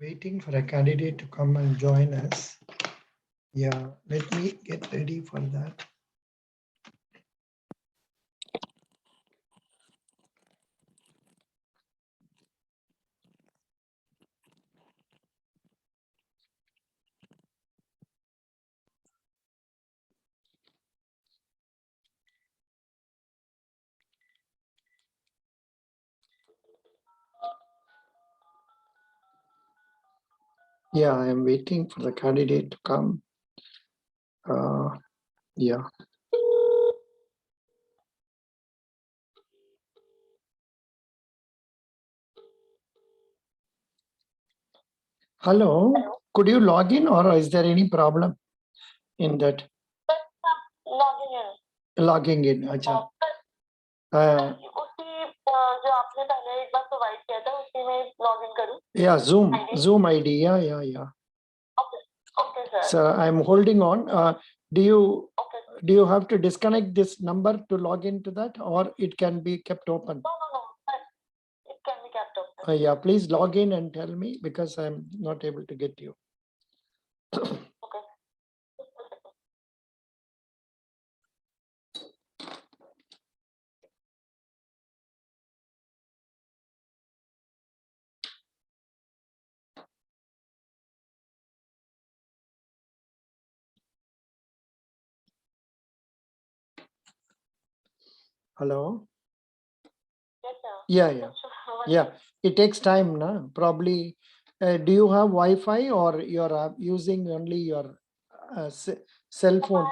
Waiting for a candidate to come and join us. Yeah, let me get ready for that. Yeah, I am waiting for the candidate to come. Yeah. Hello. Could you log in or is there any problem in that? Logging in. अच्छा. Yeah, Zoom ID. Yeah. Okay, sir. So I'm holding on. Do you have to disconnect this number to log into that, or it can be kept open? No. It can be kept open. Yeah, please log in and tell me because I'm not able to get you. Okay. Hello? Yes, sir. Yeah. It takes time, na? Probably. Do you have Wi-Fi or you're using only your cell phone?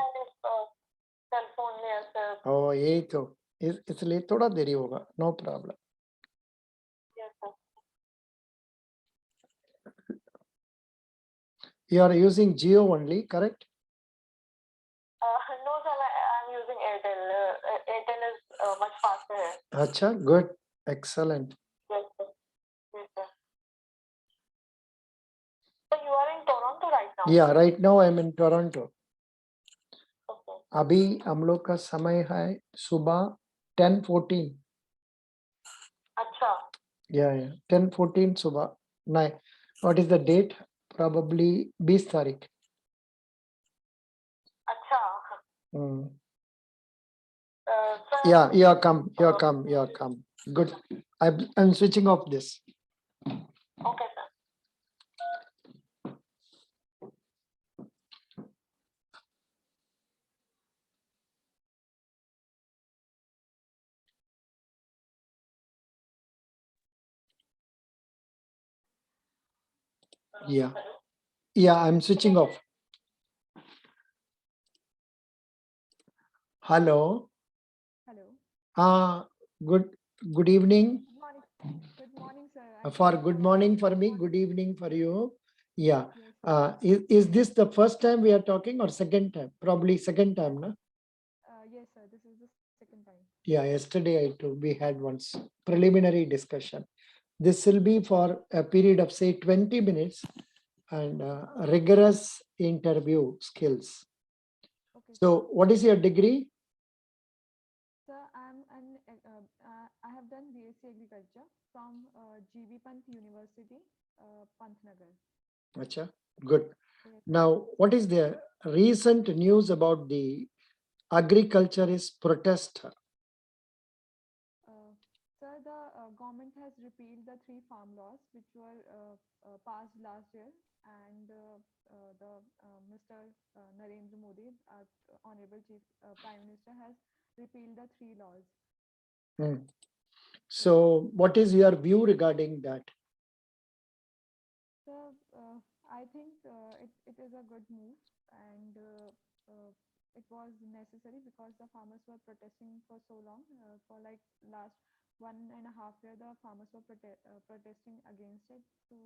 Cell phone, yes, sir. Oh, यही तो इसलिए थोड़ा देरी होगा. No problem. Yes, sir. You are using Jio only, correct? No, sir. I'm using Airtel. Airtel is much faster. Acha, good, excellent. Yes, sir. Yes, sir. So you are in Toronto right now? Yeah, right now I'm in Toronto. Okay. अभी हम लोग का समय है सुबह 10:14. अच्छा. Yeah. 10:14 सुबह. Nine. What is the date? Probably 20 तारीख. अच्छा. Yeah, come. Good. I'm switching off this. Okay, sir. Yeah, I'm switching off. Hello. Good evening. Good morning, sir. For good morning for me, good evening for you. Yeah. Is this the first time we are talking or second time? Probably second time, no? Yes, sir. This is the second time. Yeah, yesterday we had once preliminary discussion. This will be for a period of say 20 minutes and rigorous interview skills. Okay. So what is your degree? Sir, I have done BSc Agriculture from GV Pant University, Pantnagar. Acha, good. Now, what is the recent news about the agriculturist protest? Sir, the government has repealed the 3 farm laws which were passed last year, and Mr. Narendra Modi, our Honorable Chief Prime Minister, has repealed the 3 laws. So, what is your view regarding that? So, I think it is a good move, and it was necessary because the farmers were protesting for so long. For like last 1.5 years, the farmers were protesting against it. So,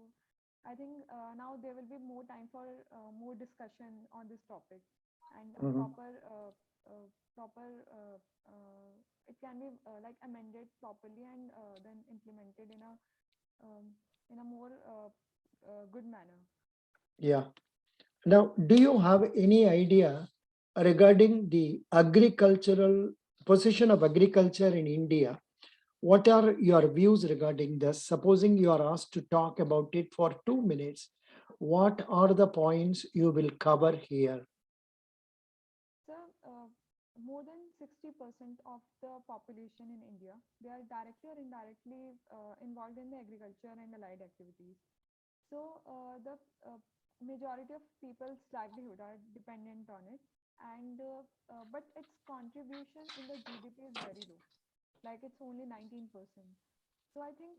I think now there will be more time for more discussion on this topic, and it can be like amended properly and then implemented in a more good manner. Yeah. Now, do you have any idea regarding the agricultural position of agriculture in India? What are your views regarding this? Supposing you are asked to talk about it for 2 minutes, what are the points you will cover here? So, more than 60% of the population in India, they are directly or indirectly involved in the agriculture and allied activities. So, the majority of people's livelihood are dependent on it, and but its contribution in the GDP is very low, like it's only 19%. So I think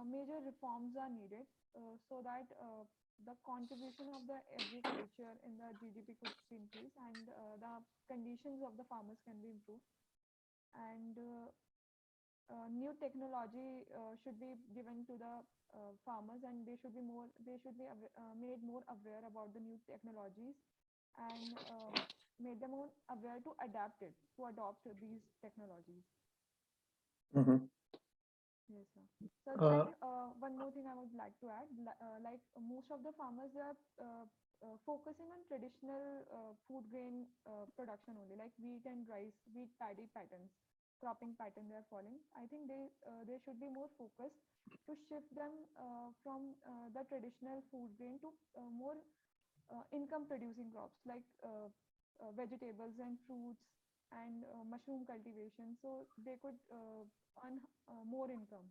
major reforms are needed so that the contribution of the agriculture in the GDP could increase, and the conditions of the farmers can be improved. And new technology should be given to the farmers, and they should be made more aware about the new technologies, and made them more aware to adopt these technologies. Mhm. Yes, sir. So, Uh, and one more thing I would like to add, like most of the farmers, they are focusing on traditional food grain production only, like wheat and rice, wheat paddy patterns, cropping pattern they are following. I think they should be more focused to shift them from the traditional food grain to more income producing crops like vegetables and fruits and mushroom cultivation, so they could earn more income.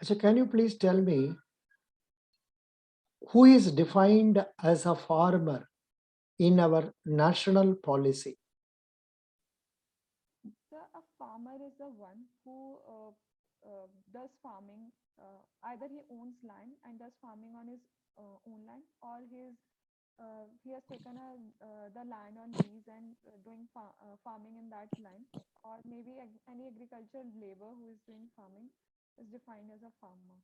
so can you please tell me who is defined as a farmer in our national policy? So a farmer is the one who does farming. Either he owns land and does farming on his own land, or he has taken the land on lease and doing farming in that land, or maybe any agricultural labor who is doing farming is defined as a farmer.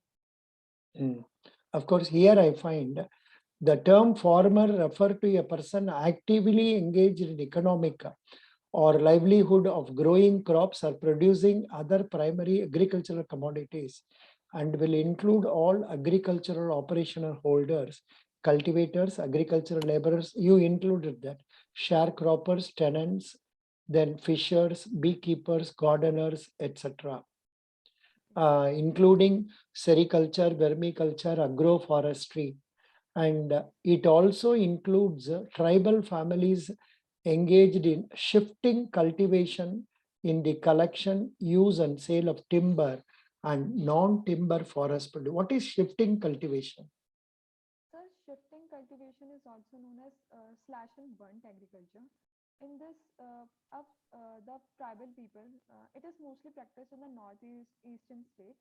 Mm. Of course, here I find the term farmer refer to a person actively engaged in economic or livelihood of growing crops or producing other primary agricultural commodities, and will include all agricultural operational holders, cultivators, agricultural laborers. You included that, sharecroppers, tenants, then fishers, beekeepers, gardeners, etc., including sericulture, vermiculture, agroforestry, and it also includes tribal families engaged in shifting cultivation in the collection, use, and sale of timber and non-timber forest produce. What is shifting cultivation? So shifting cultivation is also known as slash and burnt agriculture. In this, the tribal people, it is mostly practiced in the northeast eastern states.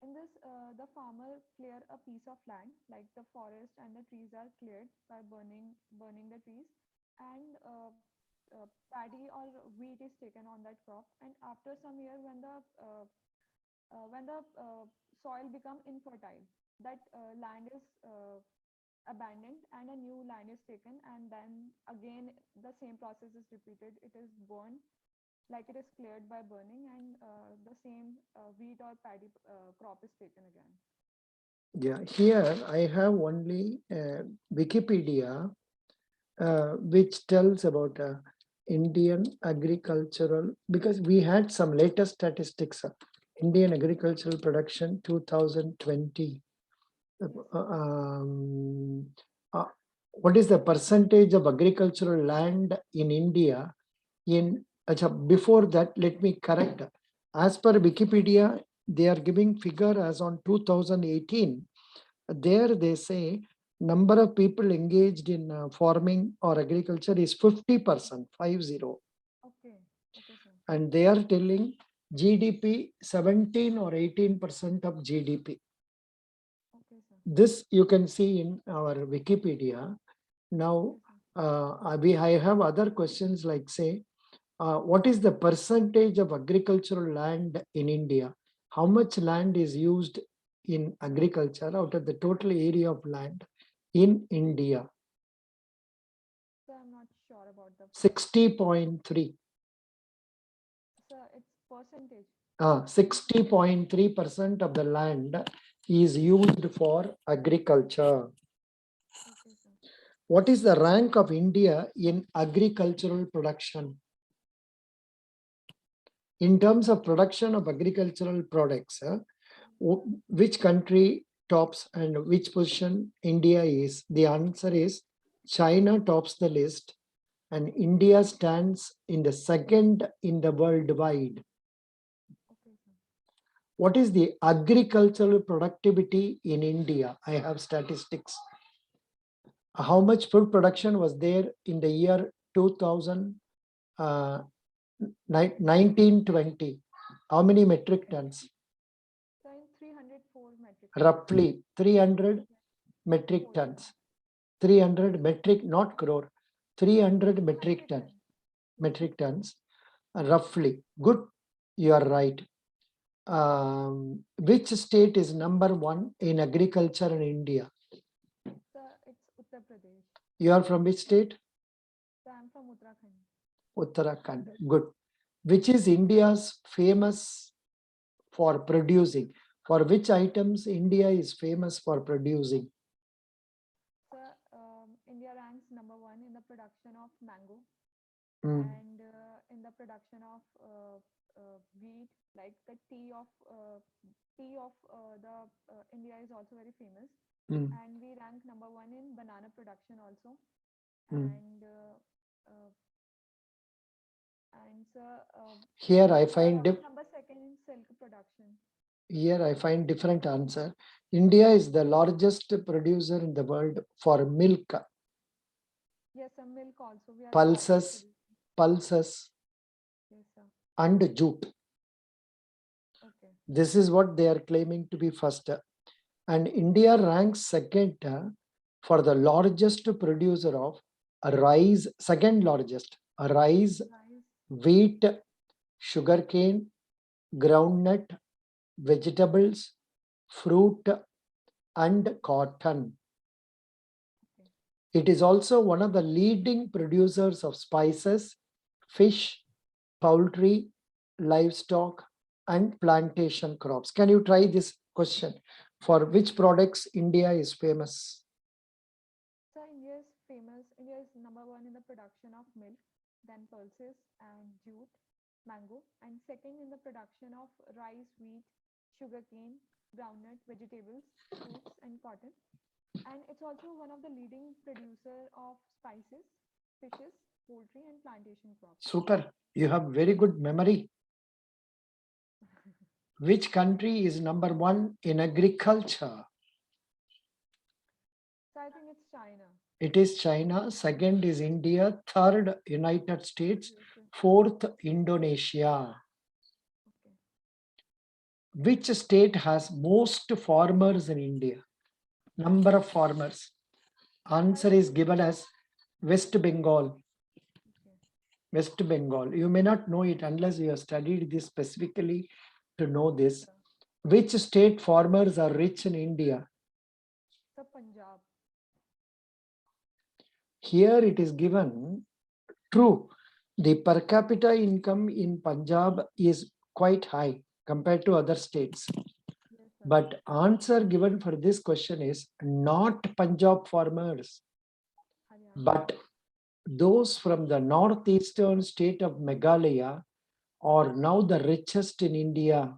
In this, the farmer clear a piece of land, like the forest and the trees are cleared by burning the trees, and paddy or wheat is taken on that crop. And after some year, when the soil become infertile, that land is abandoned and a new land is taken, and then again the same process is repeated. It is burned, like it is cleared by burning, and the same wheat or paddy crop is taken again. Yeah, here I have only Wikipedia, which tells about Indian agricultural, because we had some latest statistics of Indian agricultural production 2020. Um, uh, what is the percentage of agricultural land in India? Before that, let me correct. As per Wikipedia, they are giving figure as on 2018. There they say number of people engaged in farming or agriculture is 50%, 50. Okay, okay, sir. And they are telling GDP 17 or 18% of GDP. Okay, sir. This you can see in our Wikipedia. Now, I have other questions like say, what is the percentage of agricultural land in India? How much land is used in agriculture out of the total area of land in India? So I'm not sure about the 60.3. sir. It's percentage. 60.3% of the land is used for agriculture. Okay, sir. What is the rank of India in agricultural production? in terms of production of agricultural products, which country tops and which position India is? The answer is China tops the list and India stands in the second in the worldwide. Okay, sir. What is the agricultural productivity in India? I have statistics. How much food production was there in the year 1920? How many metric tons? So in 304 metric. Roughly 300 metric Four. tons. 300 metric, not crore, 300 metric ton, metric tons, roughly. Good, you are right. Which state is number one in agriculture in India? Sir, it's Uttar Pradesh. You are from which state? So I'm from Uttarakhand. Uttarakhand. Good. Which is India's famous for producing? For which items India is famous for producing? Sir, India ranks number one in the production of mango Mm. and in the production of wheat, like the tea of the India is also very famous. Mm. And we rank number one in banana production also. Mm. And sir, Here I we are find number second in silk production. Here I find different answer. India is the largest producer in the world for milk, Yes, sir, milk also. We are the largest pulses, producer. pulses, Yes, sir. and jute. Okay. This is what they are claiming to be first. And India ranks second for the largest producer of rice, second largest, rice, Rice. wheat, sugarcane, groundnut, vegetables, fruit, and cotton. Okay. It is also one of the leading producers of spices, fish, poultry, livestock, and plantation crops. Can you try this question? For which products India is famous? So India is famous. India is number one in the production of milk, then pulses and jute, mango, and second in the production of rice, wheat, sugarcane, groundnut, vegetables, fruits, and cotton. And it's also one of the leading producer of spices, fishes, poultry, and plantation crops. Super. You have very good memory. Which country is number one in agriculture? So I think it's China. It is China. Second is India. Third, United States. Fourth, Indonesia. Okay. Which state has most farmers in India? Number of farmers. Answer is given as West Bengal. Okay. West Bengal. You may not know it unless you have studied this specifically to know this. Sure. Which state farmers are rich in India? So Punjab. Here it is given true. The per capita income in Punjab is quite high compared to other states. Yes, sir. But answer given for this question is not Punjab farmers, Haryana. but those from the northeastern state of Meghalaya are now the richest in India.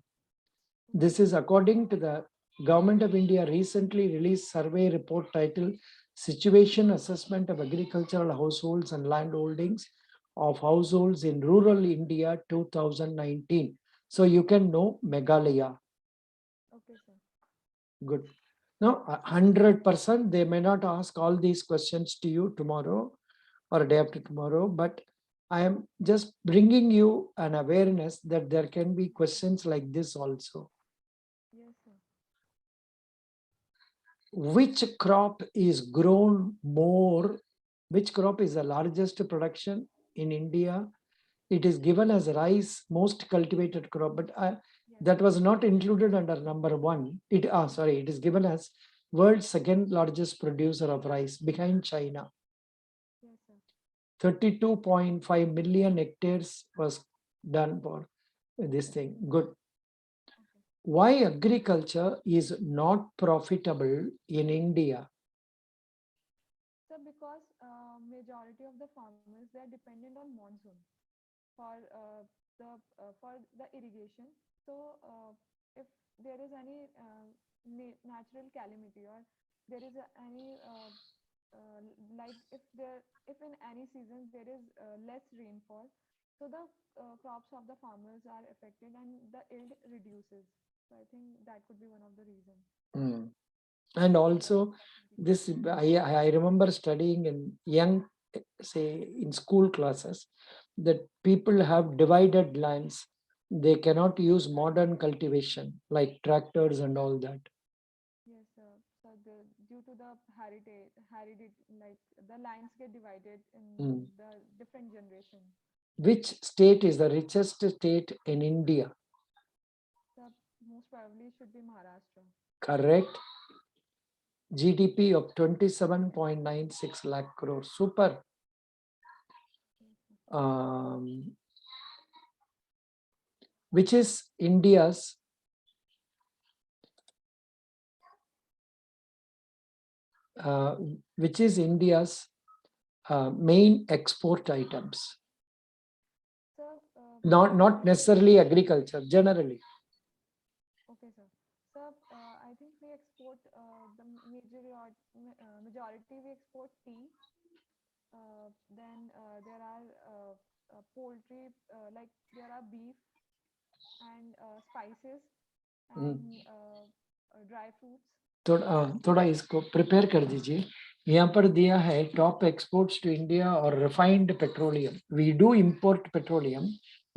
This is according to the Government of India recently released survey report titled Situation Assessment of Agricultural Households and Land Holdings of Households in Rural India 2019. So you can know Meghalaya. Okay, sir. Good. Now, 100%, they may not ask all these questions to you tomorrow or day after tomorrow, but I am just bringing you an awareness that there can be questions like this also. Yes, sir. Which crop is grown more? Which crop is the largest production in India? It is given as rice, most cultivated crop, but that was not included under number one. It is given as world's second largest producer of rice behind China. Yes, sir. 32.5 million hectares was done for this thing. Good. Okay. Why agriculture is not profitable in India? So because majority of the farmers, they are dependent on monsoon for for the irrigation. So if there is any natural calamity, or there is any like if in any seasons there is less rainfall, so the crops of the farmers are affected and the yield reduces. So I think that could be one of the reasons. Mm. And also, this I remember studying in young, say in school classes, that people have divided lands. They cannot use modern cultivation like tractors and all that. Yes, sir. So due to the heritage, like the lines get divided in Mm. the different generation. Which state is the richest state in India? So most probably should be Maharashtra. Correct. GDP of 27.96 lakh crore. Super. Which is India's which is India's main export items? So Not necessarily agriculture, generally. okay, sir. So I think we export the majority we export tea. Then there are poultry, like there are beef and spices and dry fruits. थोड़ा इसको prepare कर दीजिए. यहाँ पर दिया है top exports to India और refined petroleum. We do import petroleum,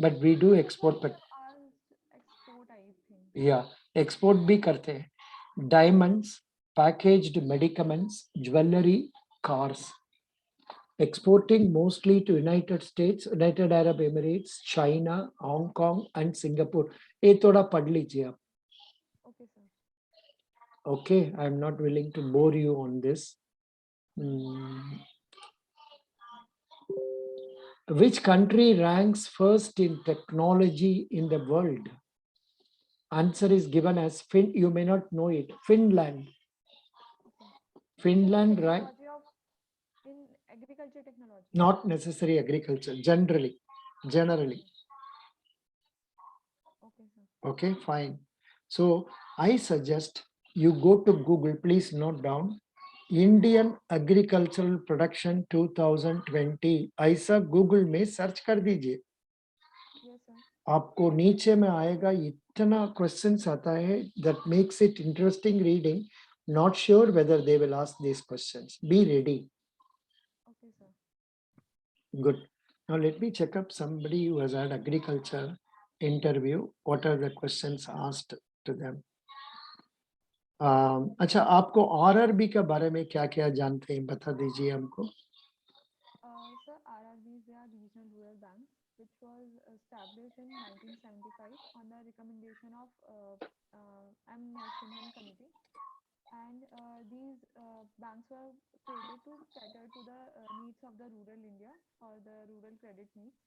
but we do export. Export, I think. या एक्सपोर्ट भी करते हैं. Diamonds, packaged medicaments, jewellery, cars. Exporting mostly to United States, United Arab Emirates, China, Hong Kong, and Singapore. ये थोड़ा पढ़ लीजिए आप. Okay, sir. Okay, I'm not willing to bore you on this. Which country ranks first in technology in the world? Answer is given as you may not know it. Finland. Okay. Finland rank. In agriculture technology. Not necessary agriculture. Generally. Okay, sir. Okay, fine. So I suggest you go to Google. Please note down Indian agricultural production 2020. ऐसा Google में search कर दीजिए. Yes, sir. आपको नीचे में आएगा. इतना questions आता है that makes it interesting reading. Not sure whether they will ask these questions. Be ready. Okay, sir. Good. Now let me check up somebody who has had agriculture interview. What are the questions asked to them? अच्छा, आपको RRB के बारे में क्या क्या जानते हैं, बता दीजिए हमको. Sir, RRBs, they are regional rural banks, which was established in 1975 on the recommendation of M. Narasimhan Committee. And these banks were created to cater to the needs of the rural India, or the rural credit needs.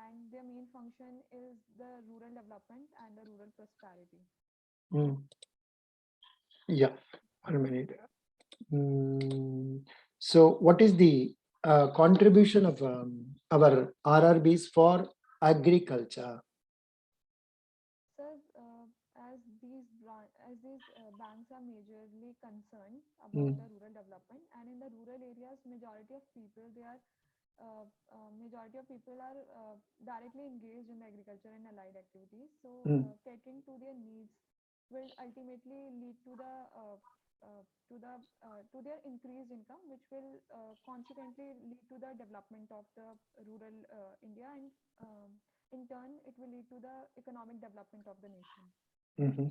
And their main function is the rural development and the rural prosperity. Yeah, 1 minute. So what is the contribution of our RRBs for agriculture? Sir, as these banks are majorly concerned about the rural development, and in the rural areas, majority of people are directly engaged in agriculture and allied activities. So catering to their needs will ultimately lead to their increased income, which will consequently lead to the development of the rural India, and in turn it will lead to the economic development of the nation.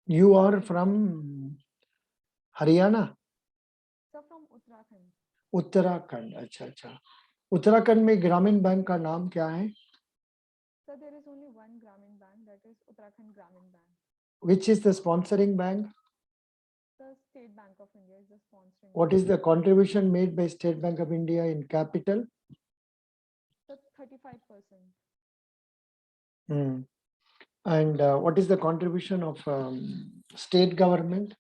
You are from Haryana? Sir, from Uttarakhand. Uttarakhand. अच्छा अच्छा. उत्तराखंड में ग्रामीण bank का नाम क्या है? Sir, there is only one Gramin Bank, that is Uttarakhand Gramin Bank. Which is the sponsoring bank? The State Bank of India is the sponsoring. What is the contribution made by State Bank of India in capital? So 35%. And what is the contribution of state government?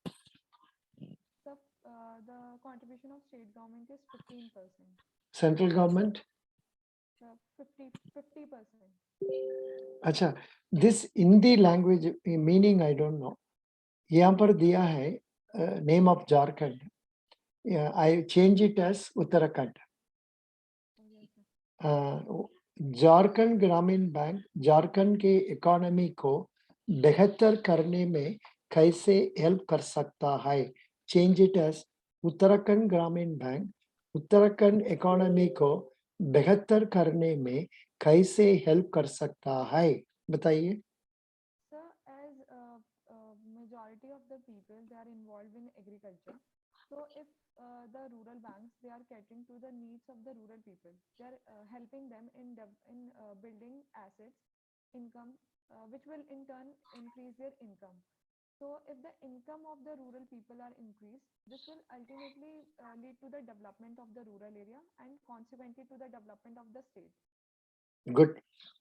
So the contribution of state government is 15%. Central government? 50%. अच्छा, this Hindi language meaning I don't know. यहाँ पर दिया है name of Jharkhand. Yeah, I change it as Uttarakhand. Jharkhand ग्रामीण bank Jharkhand के economy को बेहतर करने में कैसे हेल्प कर सकता है? चेंज इट एज उत्तराखंड ग्रामीण बैंक उत्तराखंड इकोनॉमी को बेहतर करने में कैसे हेल्प कर सकता है? बताइए। Sir, as majority of the people they are involved in agriculture, so if the rural banks they are catering to the needs of the rural people, they are helping them in building assets, income, which will in turn increase their income. So if the income of the rural people are increased, this will ultimately lead to the development of the rural area and consequently to the development of the state. Good.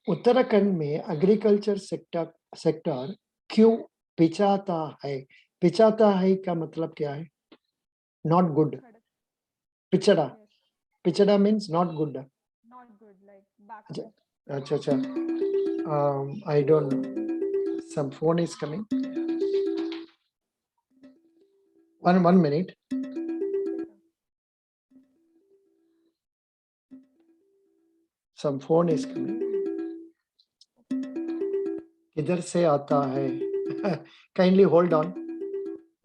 Uttarakhand में agriculture sector क्यों पिछाता है? पिछाता है का मतलब क्या है? Not good. पिछड़ा। पिछड़ा means not good. Not good, like backward. अच्छा अच्छा। I don't know, some phone is coming. one minute. Some phone is coming. किधर से आता है? Kindly hold on.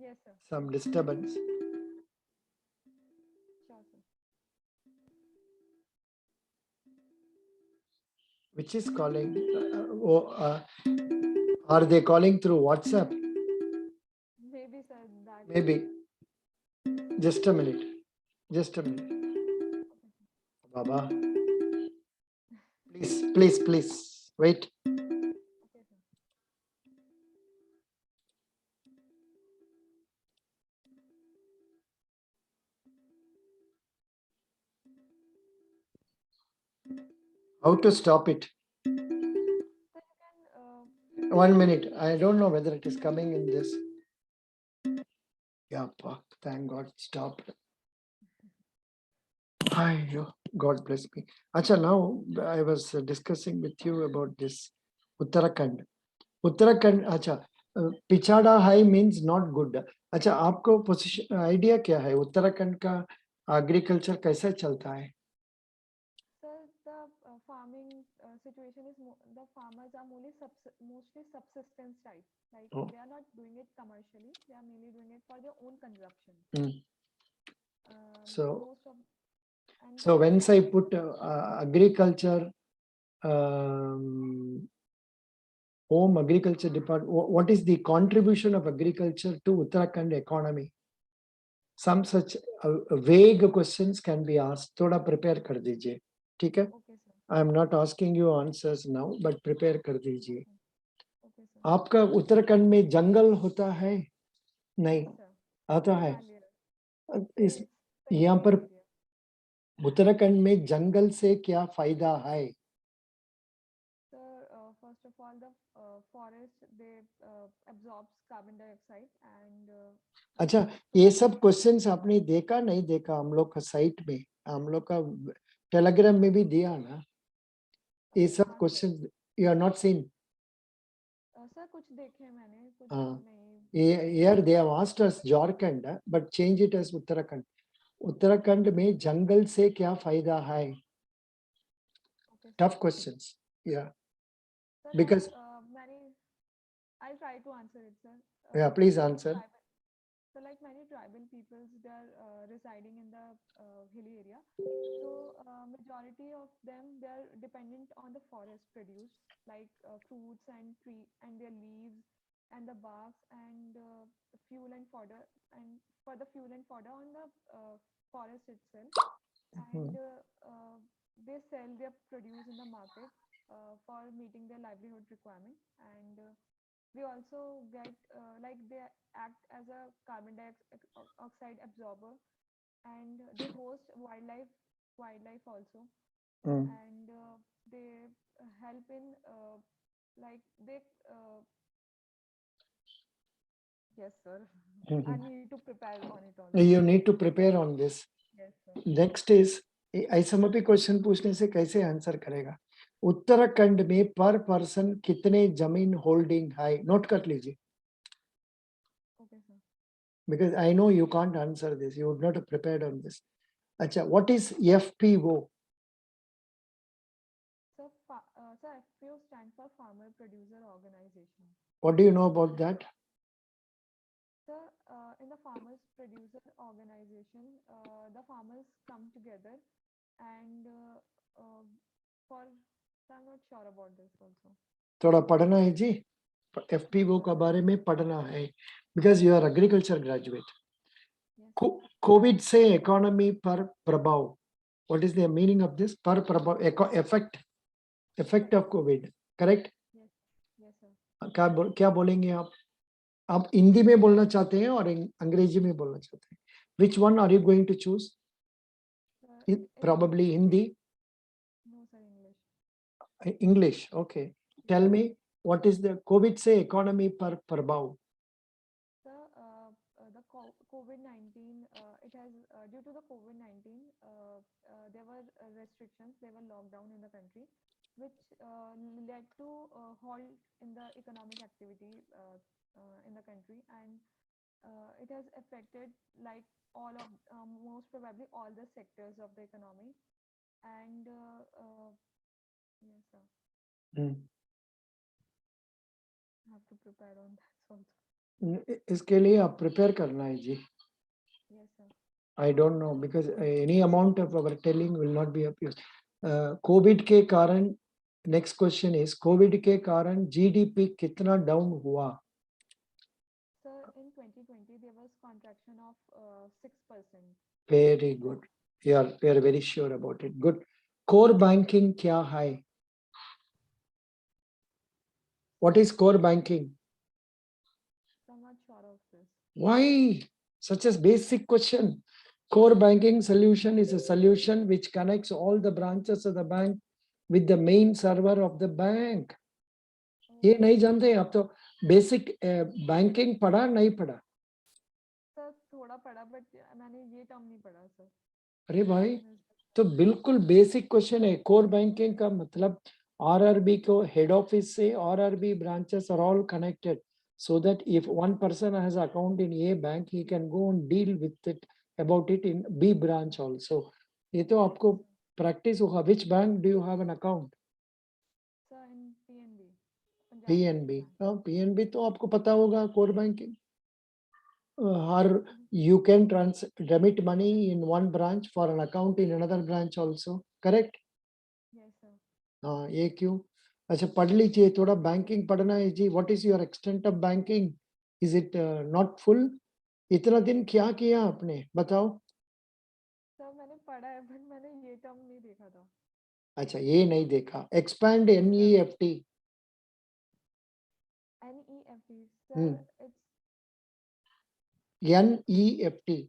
Yes, sir. Some disturbance. Sure, sir. Which is calling? Are they calling through WhatsApp? Maybe, sir, that. Maybe. Just a minute. Just a minute. Baba. Please. Wait. Okay, sir. How to stop it? So you can. 1 minute. I don't know whether it is coming in this. Yeah, thank God, stopped. God bless me. Acha, now I was discussing with you about this Uttarakhand. Uttarakhand, acha, पिछाड़ा है means not good. अच्छा, आपको position idea क्या है उत्तराखंड का agriculture कैसा चलता है? Sir, the farming situation is the farmers are mostly subsistence type. Like they are not doing it commercially; they are mainly doing it for their own consumption. So, and so once I put agriculture, home agriculture department, what is the contribution of agriculture to Uttarakhand economy? Some such vague questions can be asked. थोड़ा prepare कर दीजिए, ठीक है? Okay, sir. I am not asking you answers now, but prepare कर दीजिए। Okay, sir. आपका उत्तराखंड में जंगल होता है? नहीं, Yes, sir. आता है। इस It's यहाँ पर area. उत्तराखंड में जंगल से क्या फायदा है? Sir, first of all, the forest they absorbs carbon dioxide and. अच्छा, ये सब क्वेश्चंस आपने देखा नहीं देखा? हम लोग का साइट में, हम लोग का टेलीग्राम में भी दिया ना ये सब question. You are not seen? Sir कुछ देखे मैंने, कुछ नहीं। Here they have asked us Jharkhand, but change it as Uttarakhand. Uttarakhand में जंगल से क्या फायदा है? Tough questions. Yeah. Sir, Because I'll try to answer it, sir. Yeah, please answer. So like many tribal peoples, they are residing in the hilly area. So majority of them, they are dependent on the forest produce, like fruits and tree and their leaves and the barks and fuel and fodder, and for the fuel and fodder on the forest itself. And they sell their produce in the market for meeting their livelihood requirement. And we also get like they act as a carbon dioxide absorber, and they host wildlife also. And they help in like they yes, sir. I need to prepare on it also. You need to prepare on this. Yes, sir. Next is ऐसा मत question पूछने से कैसे answer करेगा? उत्तराखंड में पर person कितने जमीन होल्डिंग है? नोट कर लीजिए, Okay, sir. because I know you can't answer this. You would not have prepared on this. Acha, what is FPO? Sir, FPO stands for Farmer Producer Organization. What do you know about that? Sir, in the Farmers Producer Organization, the farmers come together and for, I'm not sure about this also. थोड़ा पढ़ना है जी, FPO के बारे में पढ़ना है, because you are agriculture graduate. Yes. COVID से economy पर प्रभाव. What is the meaning of this? पर प्रभाव, effect of COVID, correct? Yes. Yes, sir. क्या बोलेंगे आप? आप हिंदी में बोलना चाहते हैं और अंग्रेजी में बोलना चाहते हैं? Which one are you going to choose? Probably Hindi. No, sir, English. English, okay. Tell me, what is the COVID से economy पर प्रभाव? Sir, the COVID-19, it has due to the COVID-19, there were restrictions, there were lockdown in the country, which led to halt in the economic activity in the country, and it has affected like all of most probably all the sectors of the economy, and yes, sir. I have to prepare on that also. इसके लिए आप prepare करना है जी. Yes, sir. I don't know, because any amount of our telling will not be of use. COVID के कारण, next question is, COVID के कारण GDP कितना डाउन हुआ? Sir, in 2020 there was contraction of 6%. Very good. We are very sure about it. Good. Core banking क्या है? What is core banking? I'm not sure of this. Why? Such a basic question. Core banking solution is a solution which connects all the branches of the bank with the main server of the bank. ये नहीं जानते आप तो? Basic banking पढ़ा नहीं पढ़ा? Sir थोड़ा पढ़ा, बट मैंने ये टर्म नहीं पढ़ा सर. अरे भाई, तो बिल्कुल बेसिक क्वेश्चन है. कोर बैंकिंग का मतलब आरआरबी को हेड ऑफिस से RRB branches are all connected, so that if one person has account in A bank, he can go and deal with it about it in B branch also. ये तो आपको practice होगा. Which bank do you have an account? Sir in PNB. PNB. PNB तो आपको पता होगा core banking. Or you can remit money in one branch for an account in another branch also, correct? Yes, sir. हाँ, ये क्यों? अच्छा, पढ़ लीजिए थोड़ा. बैंकिंग पढ़ना है जी. What is your extent of banking? Is it not full? इतना दिन क्या किया आपने, बताओ? सर मैंने पढ़ा है, बट मैंने ये टर्म नहीं देखा था. अच्छा, ये नहीं देखा. Expand NEFT. NEFT, sir it's NEFT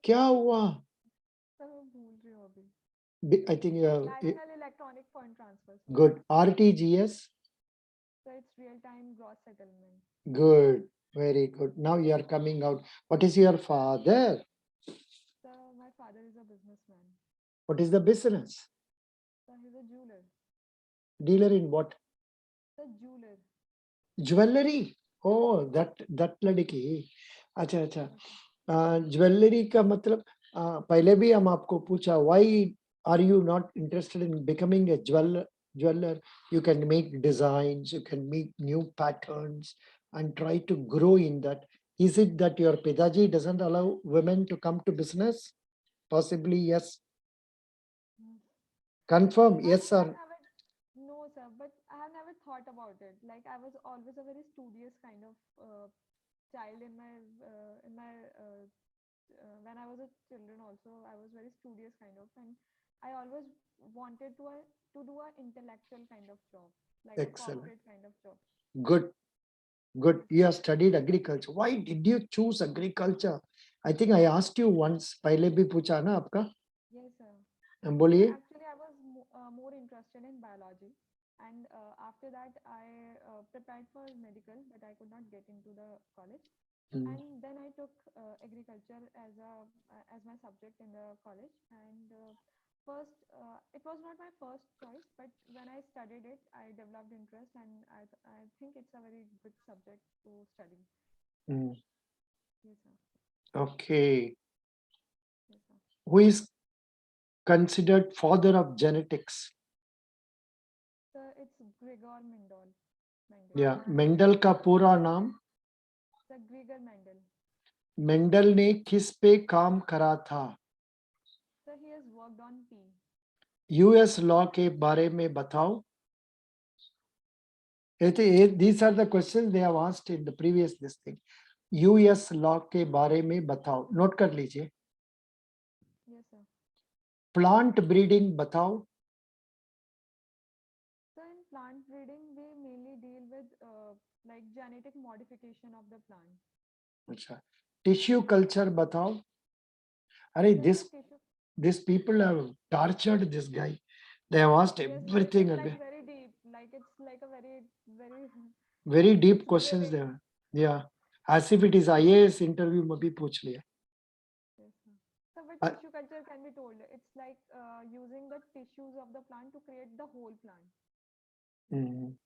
क्या हुआ? सर मैं भूल रही हूँ अभी. I think you have National Electronic Fund Transfer. Sir. good. RTGS. So it's real time gross settlement. Good, very good. Now you are coming out. What is your father? Sir, my father is a businessman. What is the business? Sir, he's a jeweler. Dealer in what? Sir, jeweler. Jewelry. Oh, that लड़की. अच्छा अच्छा. Jewellery का मतलब पहले भी हम आपको पूछा, why are you not interested in becoming a jeweler? You can make designs, you can make new patterns and try to grow in that. Is it that your Pidaji doesn't allow women to come to business? Possibly yes. Confirm, yes or no, sir, but I have never thought about it. Like I was always a very studious kind of child in my when I was a children also. I was very studious kind of, and I always wanted to do an intellectual kind of job, like excellent, a corporate kind of job. good. Good. You have studied agriculture. Why did you choose agriculture? I think I asked you once. पहले भी पूछा ना आपका? Yes, sir. बोलिए. Actually, I was more interested in biology, and after that, I prepared for medical, but I could not get into the college. And then I took agriculture as my subject in the college, and it was not my first choice, but when I studied it, I developed interest, and I think it's a very good subject to study. Mm, Yes, sir. okay. Yes, sir. Who is considered father of genetics? Sir, it's Gregor Mendel. Mendel. Yeah, Mendel का पूरा नाम? Sir, Gregor Mendel. Mendel ने किस पे काम करा था? Sir, he has worked on tea. US law के बारे में बताओ. These are the questions they have asked in the previous this thing. US law के बारे में बताओ. नोट कर लीजिए. Yes, sir. प्लांट ब्रीडिंग बताओ. So in plant breeding, we mainly deal with like genetic modification of the plant. अच्छा. Tissue culture बताओ. अरे Sir, this in tissue, these people have tortured this guy. They have asked yes, sir, it everything is like again. very deep. Like it's like a very Very deep it's questions vivid. there. Yeah. As if it is IAS interview में भी पूछ लिया. Yes, sir. So what Uh, tissue culture can be told? It's like using the tissues of the plant to create the whole plant. Hmm,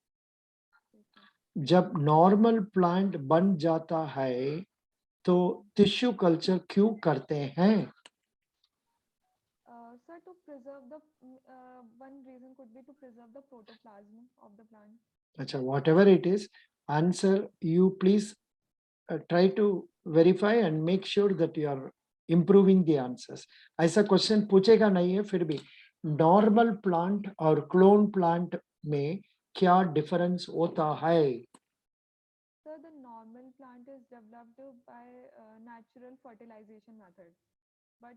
Yes, sir. जब normal plant बन जाता है तो tissue culture क्यों करते हैं? Sir, to preserve the one reason could be to preserve the protoplasm of the plant. अच्छा, whatever it is, answer you please try to verify and make sure that you are improving the answers. ऐसा question पूछेगा नहीं है, फिर भी normal plant और clone plant में क्या डिफरेंस होता है? So the normal plant is developed by natural fertilization method, but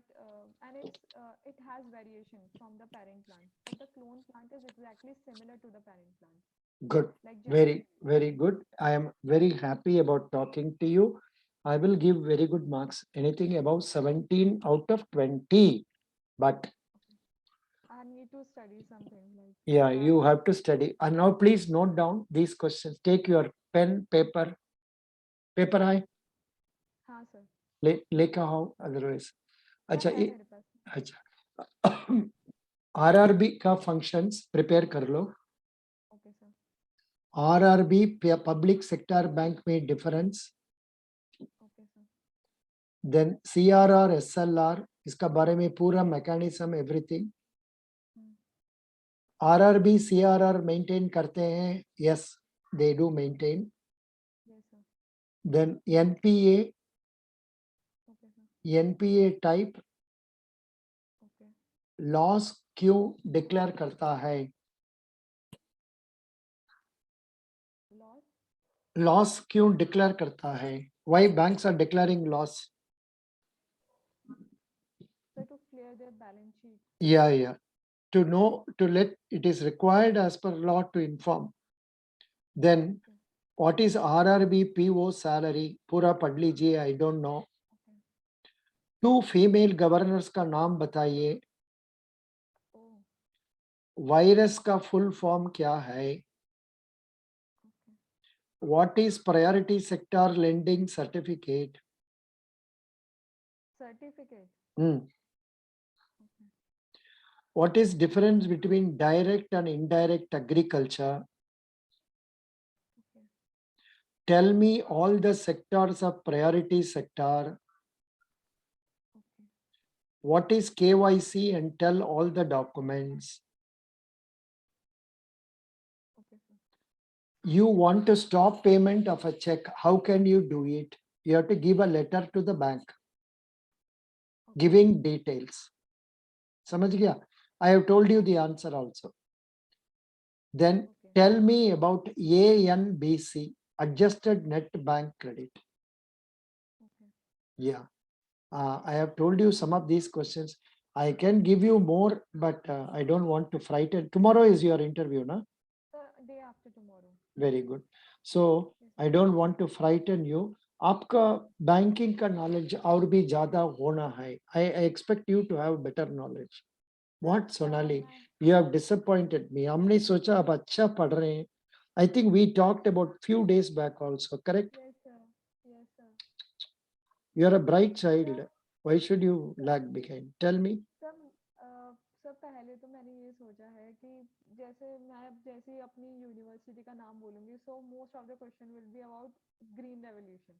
and it has variation from the parent plant. But the clone plant is exactly similar to the parent plant, Good. like Very, genetically. very good. I am very happy about talking to you. I will give very good marks, anything above 17 out of 20. But I need to study something like yeah, you have to study. And now please note down these questions. Take your pen, paper. Paper है? हाँ sir. लेखा हो otherwise. Yeah, अच्छा है मेरे पास. अच्छा. RRB का functions prepare कर लो. Okay sir. RRB public sector bank में difference. Okay sir. Then CRR SLR इसका बारे में पूरा mechanism everything. RRB CRR maintain करते हैं. Yes, they do maintain. Yes sir. Then NPA. Okay sir. NPA type Okay. Loss क्यों declare करता है? Loss. लॉस क्यों डिक्लेयर करता है? Why banks are declaring loss? So to clear their balance sheet. या to know, to let, it is required as per law to inform. Then Okay. what is RRB PO salary? पूरा पढ़ लीजिए. I don't know. Okay. 2 female governors का नाम बताइए. Oh. Virus का full form क्या है? Okay. What is priority sector lending certificate? Certificate. Okay. What is difference between direct and indirect agriculture? Okay. Tell me all the sectors of priority sector. Okay. What is KYC and tell all the documents. Okay sir. You want to stop payment of a check. How can you do it? You have to give a letter to the bank Okay. giving details. समझ गया? I have told you the answer also. Then Okay. tell me about ANBC, adjusted net bank credit. Okay. Yeah. I have told you some of these questions. I can give you more, but I don't want to frighten. Tomorrow is your interview, na? The day after tomorrow. Very good. So Yes. I don't want to frighten you. आपका banking का knowledge और भी ज्यादा होना है. I expect you to have better knowledge. What, Sonali? You have disappointed me. हमने सोचा आप अच्छा पढ़ रहे हैं. I think we talked about few days back also, correct? Yes sir. Yes sir. You are a bright child. Sir, Why should you lag behind? Tell me. sir, sir, पहले तो मैंने ये सोचा है कि जैसे मैं जैसे ही अपनी यूनिवर्सिटी का नाम बोलूंगी, so most of the question will be about green revolution,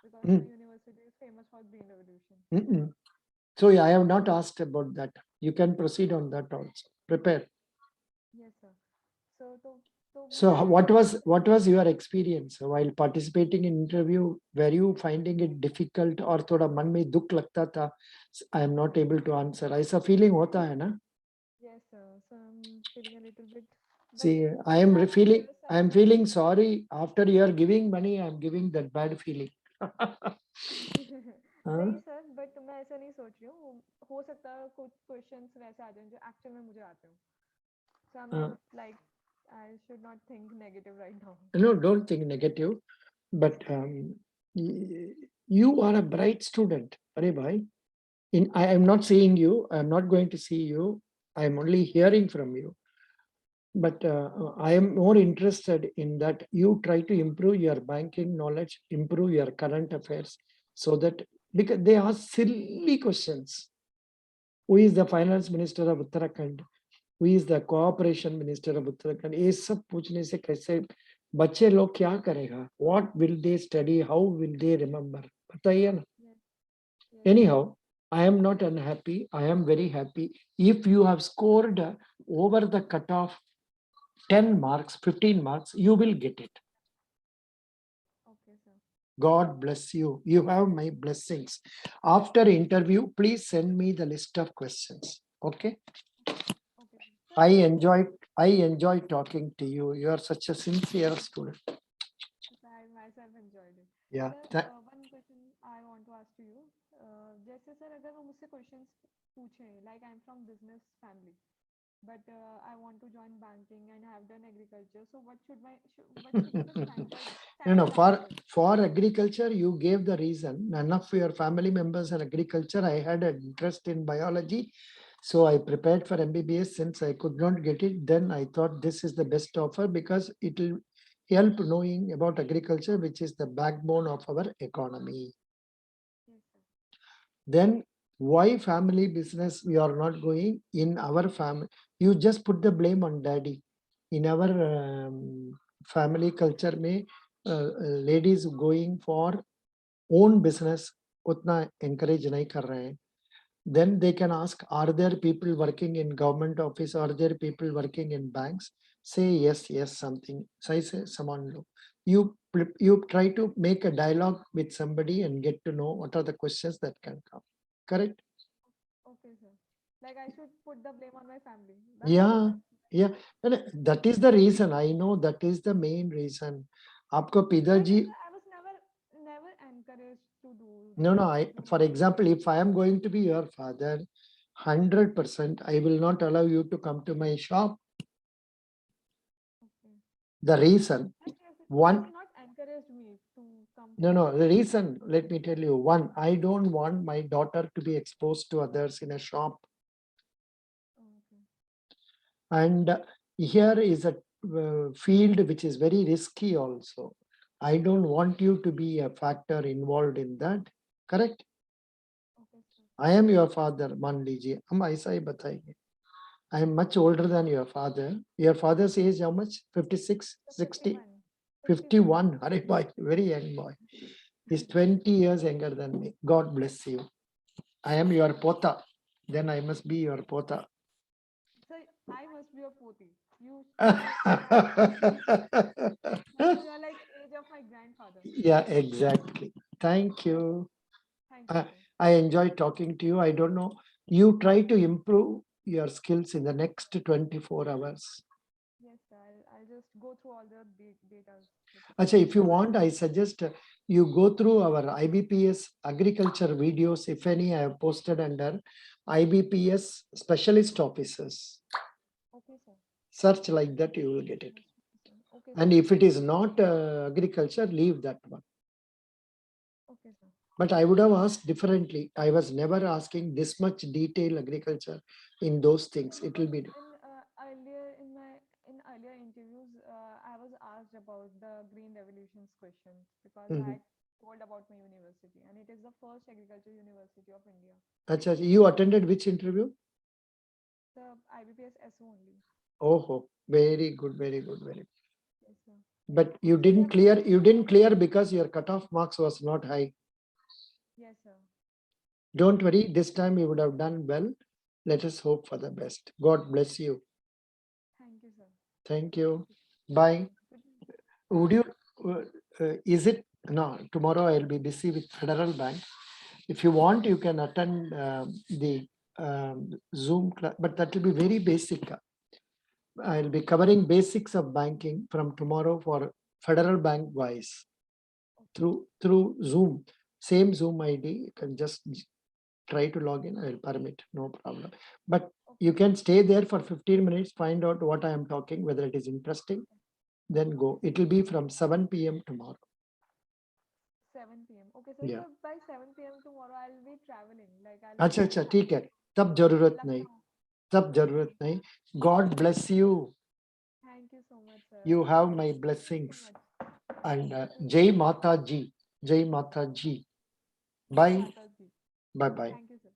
because my Mm, university is famous for green revolution. mm-mm. So I have not asked about that. You can proceed on that also. Prepare. Yes, sir. So So मैं what was your experience while participating in interview? Were you finding it difficult or थोड़ा मन में दुख लगता था? I am not able to answer. ऐसा feeling होता है ना? yes, sir. So I'm feeling a little bit, but See, I but am I'm feeling curious I am about. feeling sorry after you are giving money. I am giving that bad feeling. हाँ? नहीं sir, but मैं ऐसा नहीं सोच रही हूँ, हो सकता है कुछ क्वेश्चंस वैसे आ जाएं जो एक्चुअल में मुझे आते हो, so I'm not like, I should not think negative right now. No, don't think negative. But you are a bright student, Are bhai. I am not seeing you. I am not going to see you. I am only hearing from you. But I am more interested in that you try to improve your banking knowledge, improve your current affairs, so that because they are silly questions. Who is the finance minister of Uttarakhand? Who is the cooperation minister of Uttarakhand? ये सब पूछने से कैसे बच्चे लोग क्या करेगा? What will they study? How will they remember? बताइए ना. Yes, yes, Anyhow, I am not unhappy. I am very happy. If you have scored over the cutoff 10 marks, 15 marks, you will get it. okay, sir. God bless you. You have my blessings. After interview, please send me the list of questions. Okay. Okay, sir. Sir, I one enjoy I enjoy talking to you. You are such a sincere student. sir, I myself enjoyed it. Yeah. Sir, one question I want to ask to you. जैसे sir अगर वो मुझसे questions पूछें, like I'm from business family, but I want to join banking and have done agriculture. So what should be the No, standard answer? for agriculture, you gave the reason. None of your family members are agriculture. I had an interest in biology. So I prepared for MBBS. Since I could not get it, then I thought this is the best offer because it will help knowing about agriculture, which is the backbone of our economy. Yes, sir. Then why family business we are not going in our family? You just put the blame on daddy. In our family culture, may ladies going for own business उतना encourage नहीं कर रहे हैं. Then they can ask, are there people working in government office? Are there people working in banks? Say yes, yes, something. So I say, someone look. You try to make a dialogue with somebody and get to know what are the questions that can come. Correct? Okay, sir. Like I should put the blame on my family. Yeah, yeah. And that is the reason. I know that is the main reason. आपको But पिताजी. sir, I was never encouraged to do No, this. for example, if I am going to be your father, 100%, I will not allow you to come to my shop. Okay. The reason, Like he has one, not encouraged me to come to no, his the shop. reason, let me tell you, one, I don't want my daughter to be exposed to others in a shop. Okay. And here is a field which is very risky also. I don't want you to be a factor involved in that. Correct? Okay, sir. I am your father, मान लीजिए हम ऐसा ही बताएंगे. I am much older than your father. Your father's age how much? 56, So 60, 51. 51. 51. Hare boy, very young boy. He's 20 years younger than me. God bless you. I am your pota. Then I must be your pota. So I must be a poti. You are like age of my grandfather. Yeah, exactly. Thank you. Thank you, sir. I enjoy talking to you. I don't know. You try to improve your skills in the next 24 hours. Yes, sir. I'll just go through all the data. Acha, if you want, I suggest you go through our IBPS agriculture videos, if any, I have posted under IBPS specialist officers. Okay, sir. Search like that, you will get it. Okay, And sir. if it is not agriculture, leave that one. Okay, sir. But I would have asked differently. I was never asking this much detail agriculture in those things. It will be. In earlier interviews, I was asked about the Green Revolutions questions because Mhm. I told about my university, and it is the first agriculture university of India. Acha, you attended which interview? the IBPS SO only. Oh, very good, very good, very good. Yes, sir. But you So didn't they are clear. You didn't clear because your cutoff marks was not high. yes, sir. Don't worry. This time you would have done well. Let us hope for the best. God bless you. Thank you, sir. Thank you. Bye. Would you? Is it no? Tomorrow I'll be busy with Federal Bank. If you want, you can attend the Zoom class, but that will be very basic. I'll be covering basics of banking from tomorrow for Federal Bank wise through Zoom. Same Zoom ID. You can just try to log in. I'll permit, no problem. But you can stay there for 15 minutes, find out what I am talking, whether it is interesting, then go. It will be from 7 p.m. tomorrow. 7 p.m. Okay, so Yeah. by 7 p.m. tomorrow I'll be traveling. Like I'll अच्छा be अच्छा ठीक है तब जरूरत नहीं Lucknow. तब जरूरत नहीं God bless you. Thank you so much, sir. You have Thank my you so blessings much. and You Jai too. Mata Ji. Jai Mata Ji. Jai Bye. Mata Di. Bye bye. Thank you, sir.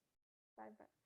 Bye bye.